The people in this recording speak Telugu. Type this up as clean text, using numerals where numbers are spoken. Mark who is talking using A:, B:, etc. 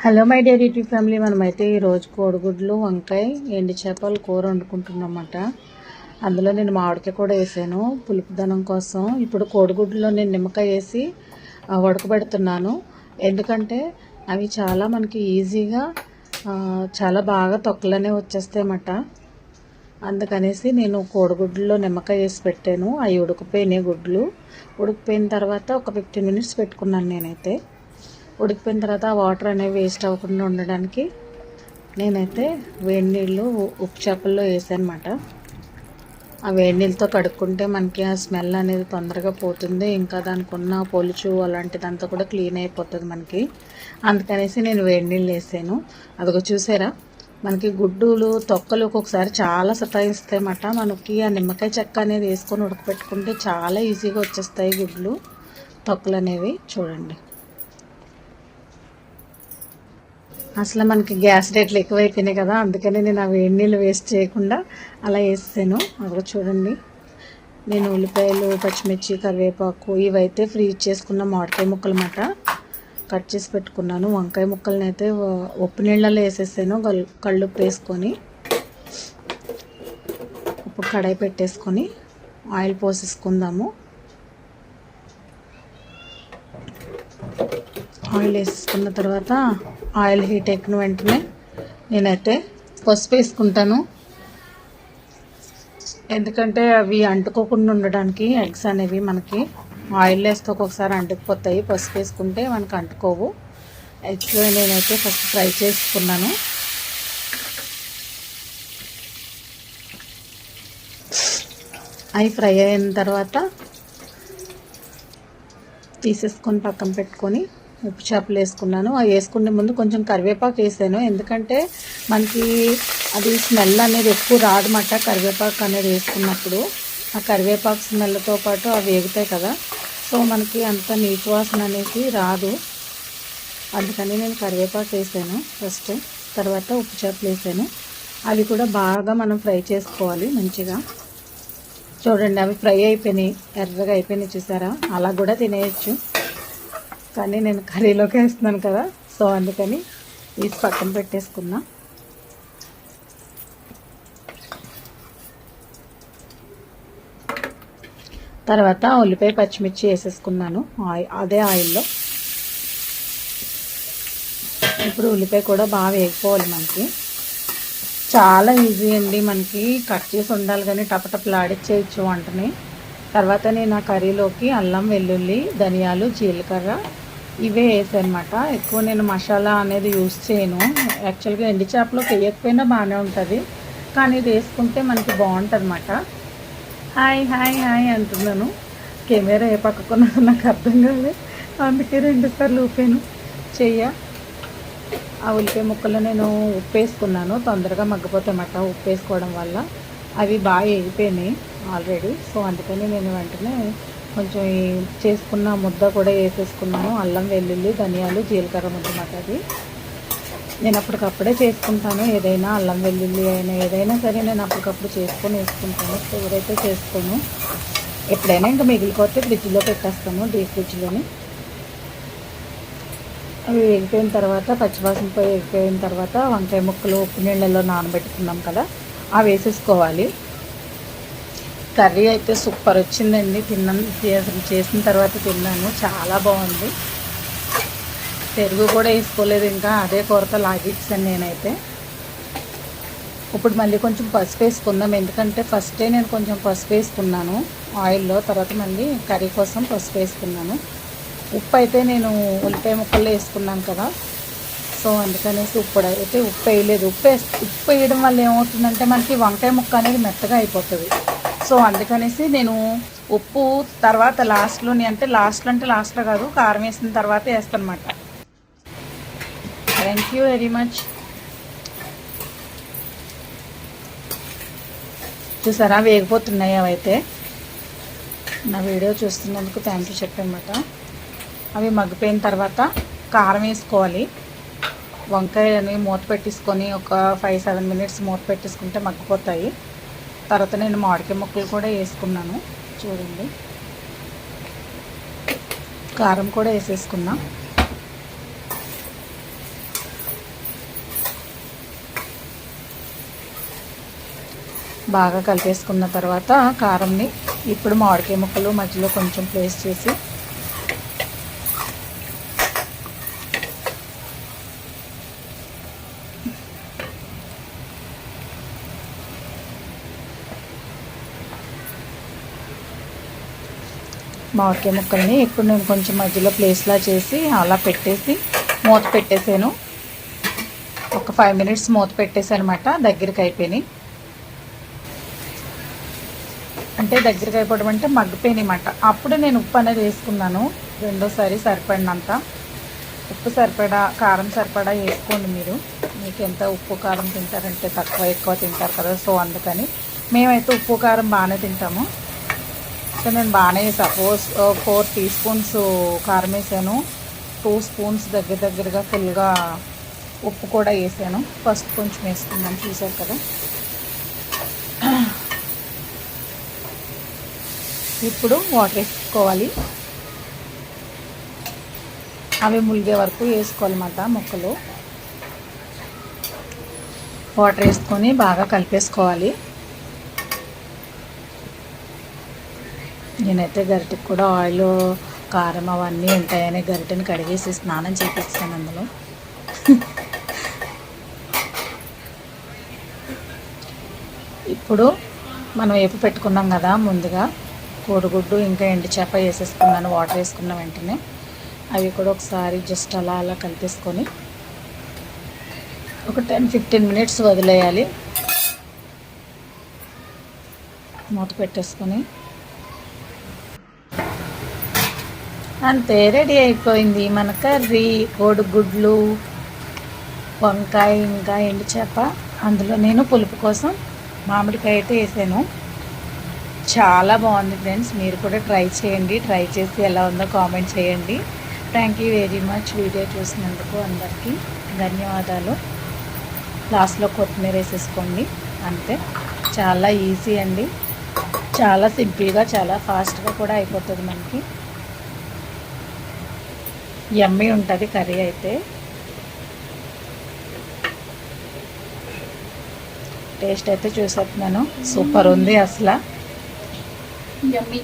A: Hello my dear YouTube family, మనమైతే ఈరోజు కోడిగుడ్లు వంకాయ ఎండు చేపలు కూర వండుకుంటున్నమాట. అందులో నేను మామిడికాయ కూడా వేసాను పులుపుదనం కోసం. ఇప్పుడు కోడిగుడ్లో నేను నిమ్మకాయ వేసి ఉడకబెడుతున్నాను. ఎందుకంటే అవి చాలా మనకి ఈజీగా చాలా బాగా తొక్కలనే వచ్చేస్తాయన్నమాట. అందుకనేసి నేను కోడిగుడ్లలో నిమ్మకాయ వేసి పెట్టాను. అవి ఉడికిపోయినాయి. గుడ్లు ఉడికిపోయిన తర్వాత ఒక 15 మినిట్స్ పెట్టుకున్నాను నేనైతే. ఉడికిపోయిన తర్వాత ఆ వాటర్ అనేవి వేస్ట్ అవ్వకుండా ఉండడానికి నేనైతే వేడి నీళ్ళు ఉప్పు చేపల్లో వేసానమాట. ఆ వేడి నీళ్ళతో కడుక్కుంటే మనకి ఆ స్మెల్ అనేది తొందరగా పోతుంది. ఇంకా దానికి ఉన్న పొలుచు అలాంటిదంతా కూడా క్లీన్ అయిపోతుంది మనకి. అందుకనేసి నేను వేడి నీళ్ళు వేసాను. అదిగో చూసారా, మనకి గుడ్డులు తొక్కలు ఒక్కొక్కసారి చాలా సతాయిస్తాయన్నమాట. మనకి ఆ నిమ్మకాయ చెక్క అనేది వేసుకొని ఉడకపెట్టుకుంటే చాలా ఈజీగా వచ్చేస్తాయి గుడ్లు తొక్కలు అనేవి. చూడండి, అసలు మనకి గ్యాస్ రేట్లు ఎక్కువైపోయినాయి కదా, అందుకని నేను ఆ వేడి నీళ్ళు వేస్ట్ చేయకుండా అలా వేసాను. అదిగో చూడండి, నేను ఉల్లిపాయలు, పచ్చిమిర్చి, కరివేపాకు ఇవైతే ఫ్రీజ్ చేసుకున్న మామిడికాయ ముక్కలు అన్నమాట కట్ చేసి పెట్టుకున్నాను. వంకాయ ముక్కలని అయితే ఉప్పు నీళ్ళలో వేసేసాను కళ్ళుప్పు వేసుకొని. ఇప్పుడు కడాయి పెట్టేసుకొని ఆయిల్ పోసేసుకుందాము. ఆయిల్ వేసుకున్న తర్వాత ఆయిల్ హీట్ ఎక్కిన వెంటనే నేనైతే పసుపు వేసుకుంటాను. ఎందుకంటే అవి అంటుకోకుండా ఉండడానికి ఎగ్స్ అనేవి మనకి ఆయిల్ వేస్తే ఒక్కొక్కసారి అంటుకుపోతాయి. పసుపు వేసుకుంటే మనకు అంటుకోవు. ఎగ్స్ నేనైతే ఫస్ట్ ఫ్రై చేసుకున్నాను. అవి ఫ్రై అయిన తర్వాత తీసేసుకొని పక్కన పెట్టుకొని ఉప్పు చేపలు వేసుకున్నాను. అవి వేసుకునే ముందు కొంచెం కరివేపాకు వేసాను. ఎందుకంటే మనకి అది స్మెల్ అనేది ఎక్కువ రాదన్నమాట. కరివేపాకు అనేది వేసుకున్నప్పుడు ఆ కరివేపాకు స్మెల్తో పాటు అవి వేగుతాయి కదా, సో మనకి అంత నీచు వాసన అనేది రాదు. అందుకని నేను కరివేపాకు వేసాను ఫస్ట్. తర్వాత ఉప్పు చేపలు వేసాను. అవి కూడా బాగా మనం ఫ్రై చేసుకోవాలి మంచిగా. చూడండి, అవి ఫ్రై అయిపోయినాయి, ఎర్రగా అయిపోయినాయి. చూసారా, అలా కూడా తినేయచ్చు. కానీ నేను కర్రీలోకి వేస్తున్నాను కదా, సో అందుకని తీసి పక్కన పెట్టేసుకున్నా. తర్వాత ఉల్లిపాయ, పచ్చిమిర్చి వేసేసుకున్నాను అదే ఆయిల్లో. ఇప్పుడు ఉల్లిపాయ కూడా బాగా వేగిపోవాలి మనకి. చాలా ఈజీ అండి, మనకి కట్ చేసి ఉండాలి కానీ టపటపలాడిచ్చేయచ్చు వంటని. తర్వాత నేను ఆ కర్రీలోకి అల్లం, వెల్లుల్లి, ధనియాలు, జీలకర్ర ఇవే వేసానమాట. ఎక్కువ నేను మసాలా అనేది యూస్ చేయను. యాక్చువల్గా ఎండు చేపలో వేయకపోయినా బాగానే ఉంటుంది, కానీ ఇది వేసుకుంటే మనకి బాగుంటుంది అన్నమాట. హాయ్ హాయ్ హాయ్ అంటున్నాను. కెమెరా ఏ పక్కకున్నదో నాకు అర్థం కాలేదు, అందుకే 2 సార్లు ఊపాను చెయ్య. ఆ ఉల్లిపాయ ముక్కలు నేను ఉప్పు వేసుకున్నాను, తొందరగా మగ్గిపోతాయన్నమాట ఉప్పు వేసుకోవడం వల్ల. అవి బాగా వేగిపోయినాయి ఆల్రెడీ, సో అందుకని నేను వెంటనే కొంచెం చేసుకున్న ముద్ద కూడా వేసేసుకున్నాను. అల్లం, వెల్లుల్లి, ధనియాలు, జీలకర్ర ముద్ద అన్నమాట. అది నేను అప్పటికప్పుడే చేసుకుంటాను. ఏదైనా అల్లం వెల్లుల్లి అయినా ఏదైనా సరే నేను అప్పటికప్పుడు చేసుకొని వేసుకుంటాను. ఎవరైతే చేసుకోను, ఎప్పుడైనా ఇంకా మిగిలిపోతే ఫ్రిడ్జ్లో పెట్టేస్తాను, డీప్ ఫ్రిడ్జ్లోని. అవి వేగిపోయిన తర్వాత, పచ్చివాసన పోయి వేగిపోయిన తర్వాత వంకాయ ముక్కలు ఉప్పు నీళ్ళలో నానబెట్టుకున్నాం కదా, అవి వేసేసుకోవాలి. కర్రీ అయితే సూపర్ వచ్చిందండి. చేసిన తర్వాత తిన్నాను, చాలా బాగుంది. పెరుగు కూడా వేసుకోలేదు, ఇంకా అదే కూరతో లాగిచ్చాను నేనైతే. ఇప్పుడు మళ్ళీ కొంచెం పసుపు వేసుకుందాం, ఎందుకంటే ఫస్టే నేను కొంచెం పసుపు వేసుకున్నాను ఆయిల్లో. తర్వాత మళ్ళీ కర్రీ కోసం పసుపు వేసుకున్నాను. ఉప్పు అయితే నేను ఉల్లిపాయ ముక్కల్లో వేసుకున్నాను కదా, సో అందుకనేసి ఉప్పు వేయలేదు. ఉప్పు వేయడం వల్ల ఏమవుతుందంటే మనకి వంకాయ ముక్క అనేది మెత్తగా అయిపోతుంది. సో అందుకనేసి నేను ఉప్పు తర్వాత లాస్ట్లో కాదు, కారం వేసిన తర్వాత వేస్తాను అన్నమాట. Thank you very much. చూసారా, వేగిపోతున్నాయి అవైతే. నా వీడియో చూస్తున్నందుకు థ్యాంక్ యూ చెప్పనమాట. అవి మగ్గిపోయిన తర్వాత కారం వేసుకోవాలి. వంకాయలని మూత పెట్టేసుకొని ఒక 5-7 మినిట్స్ మూత పెట్టేసుకుంటే మగ్గిపోతాయి. తర్వాత నేను మామిడికాయ ముక్కలు కూడా వేసుకున్నాను. చూడండి, కారం కూడా వేసేసుకున్నా. బాగా కలిపేసుకున్న తర్వాత కారంని ఇప్పుడు మామిడికాయ ముక్కలు మధ్యలో కొంచెం ప్లేస్ చేసి మామిడికాయ ముక్కల్ని ఇప్పుడు నేను కొంచెం మధ్యలో ప్లేస్లా చేసి అలా పెట్టేసి మూత పెట్టేసాను. ఒక 5 మినిట్స్ మూత పెట్టేసాను అనమాట. దగ్గరికి అయిపోయినాయి, అంటే దగ్గరికి అయిపోవడం అంటే మగ్గిపోయినాయి అన్నమాట. అప్పుడు నేను ఉప్పు అనేది వేసుకున్నాను రెండోసారి సరిపడినంత. ఉప్పు సరిపడా కారం సరిపడా వేసుకోండి మీరు, మీకు ఎంత ఉప్పు కారం తింటారంటే తక్కువ ఎక్కువ తింటారు కదా, సో అందుకని మేమైతే ఉప్పు కారం బాగానే తింటాము. సో నేను బాగానే సపోజ్ 4 టీ స్పూన్స్ కారం వేసాను, 2 స్పూన్స్ దగ్గరగా ఫుల్గా ఉప్పు కూడా వేసాను. ఫస్ట్ కొంచెం వేసుకున్నాను, చూసారు కదా. ఇప్పుడు వాటర్ వేసుకోవాలి, అవి ములిగే వరకు వేసుకోవాలన్నమాట ముక్కలు. వాటర్ వేసుకొని బాగా కలిపేసుకోవాలి. నేనైతే గరిటెకి కూడా ఆయిల్ కారం అవన్నీ ఉంటాయని గరిటెని కడిగేసి స్నానం చేపిస్తాను అందులో. ఇప్పుడు మనం వేపు పెట్టుకున్నాం కదా ముందుగా, కోడిగుడ్డు ఇంకా ఎండు చేప వేసేసుకున్నాను వాటర్ వేసుకున్న వెంటనే. అవి కూడా ఒకసారి జస్ట్ అలా అలా కలిపేసుకొని ఒక 10-15 మినిట్స్ వదిలేయాలి. మూత పెట్టేసుకొని అంతే, రెడీ అయిపోయింది మన కర్రీ. కోడిగుడ్లు, వంకాయ ఇంకా ఎండు చేప. అందులో నేను పులుపు కోసం మామిడికాయ అయితే వేసాను. చాలా బాగుంది ఫ్రెండ్స్, మీరు కూడా ట్రై చేయండి. ట్రై చేసి ఎలా ఉందో కామెంట్ చేయండి. Thank you very much video చూసినందుకు అందరికీ ధన్యవాదాలు. లాస్ట్లో కొత్తిమీర వేసేసుకోండి, అంతే. చాలా ఈజీ అండి, చాలా సింపుల్గా చాలా ఫాస్ట్గా కూడా అయిపోతుంది మనకి. యమ్మీ ఉంటుంది కర్రీ అయితే. టేస్ట్ అయితే చూసేస్తున్నాను, సూపర్ ఉంది అసలు, యమ్మీ.